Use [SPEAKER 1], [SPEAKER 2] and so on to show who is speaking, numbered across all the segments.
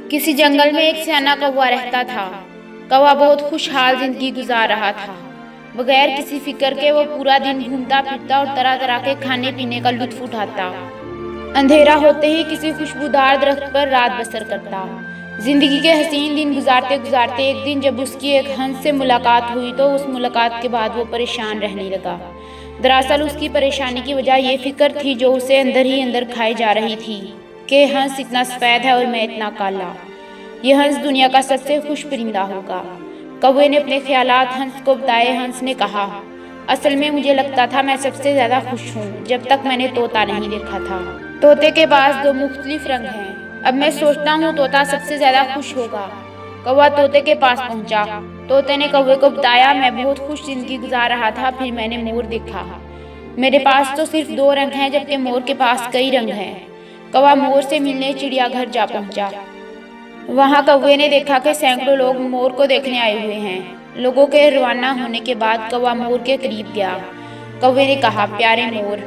[SPEAKER 1] किसी जंगल में एक सियाना कौवा रहता था। कौवा बहुत खुशहाल जिंदगी गुजार रहा था। बगैर किसी फिक्र के वो पूरा दिन घूमता फिरता और तरह तरह के खाने पीने का लुत्फ उठाता। अंधेरा होते ही किसी खुशबूदार दरख्त पर रात बसर करता। जिंदगी के हसीन दिन गुजारते गुजारते एक दिन जब उसकी एक हंस से मुलाकात हुई तो उस मुलाकात के बाद वो परेशान रहने लगा। दरअसल उसकी परेशानी की वजह ये फिक्र थी जो उसे अंदर ही अंदर खाई जा रही थी कि हंस इतना सफ़ेद है और मैं इतना काला। ये हंस दुनिया का सबसे खुश परिंदा होगा। कौवे ने अपने ख्यालात हंस को बताए। हंस ने कहा, असल में मुझे लगता था मैं सबसे ज़्यादा खुश हूँ जब तक मैंने तोता नहीं देखा था। तोते के पास दो मुख्तलिफ रंग हैं। अब मैं सोचता हूँ तोता सबसे ज़्यादा खुश होगा। कौवा तोते के पास पहुँचा। तोते ने कौवे को बताया, मैं बहुत खुश जिंदगी गुजार रहा था, फिर मैंने मोर देखा। मेरे पास तो सिर्फ दो रंग हैं जबकि मोर के पास कई रंग हैं। कौवा मोर से मिलने चिड़ियाघर जा पहुँचा। वहाँ कौवे ने देखा कि सैकड़ों लोग मोर को देखने आए हुए हैं। लोगों के रवाना होने के बाद कौवा मोर के करीब गया। कौवे ने कहा, प्यारे मोर,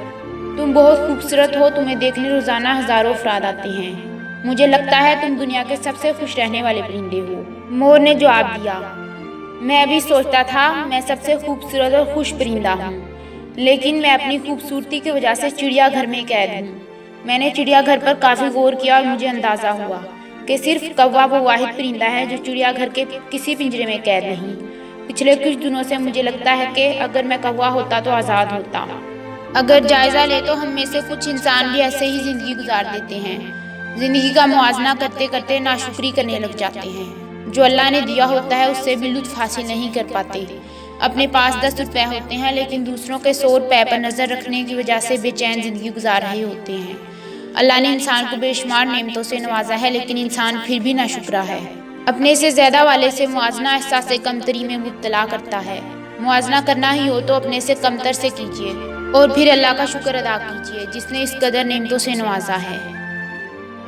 [SPEAKER 1] तुम बहुत खूबसूरत हो, तुम्हें देखने रोजाना हजारों अफराद आते हैं। मुझे लगता है तुम दुनिया के सबसे खुश रहने वाले परिंदे हो। मोर ने जवाब दिया, मैं भी सोचता था मैं सबसे खूबसूरत और खुश परिंदा हूँ, लेकिन मैं अपनी खूबसूरती की वजह से चिड़ियाघर में कैद हूँ। मैंने चिड़ियाघर पर काफ़ी गौर किया और मुझे अंदाज़ा हुआ कि सिर्फ कौवा वो वाहिद परिंदा है जो चिड़ियाघर के किसी पिंजरे में कैद नहीं। पिछले कुछ दिनों से मुझे लगता है कि अगर मैं कौवा होता तो आज़ाद होता। अगर जायज़ा ले तो हम में से कुछ इंसान भी ऐसे ही ज़िंदगी गुजार देते हैं। ज़िंदगी का मुआवजा करते करते नाशुक्री करने लग जाते हैं। जो अल्लाह ने दिया होता है उससे भी लुत्फ़ हासिल नहीं कर पाते। अपने पास 10 रुपए होते हैं लेकिन दूसरों के 100 रुपए पर नज़र रखने की वजह से बेचैन ज़िंदगी गुजार रहे होते हैं। अल्लाह ने इंसान को बेशुमार नेमतों से नवाजा है लेकिन इंसान फिर भी नाशुक्रा है। अपने से ज़्यादा वाले से मुआवजा एहसास कमतरी में मुब्तला करता है। मुआवजा करना ही हो तो अपने से कमतर से कीजिए और फिर अल्लाह का शुक्र अदा कीजिए जिसने इस कदर नेमतों से नवाजा है।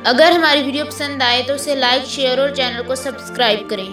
[SPEAKER 1] अगर हमारी वीडियो पसंद आए तो उसे लाइक, शेयर और चैनल को सब्सक्राइब करें।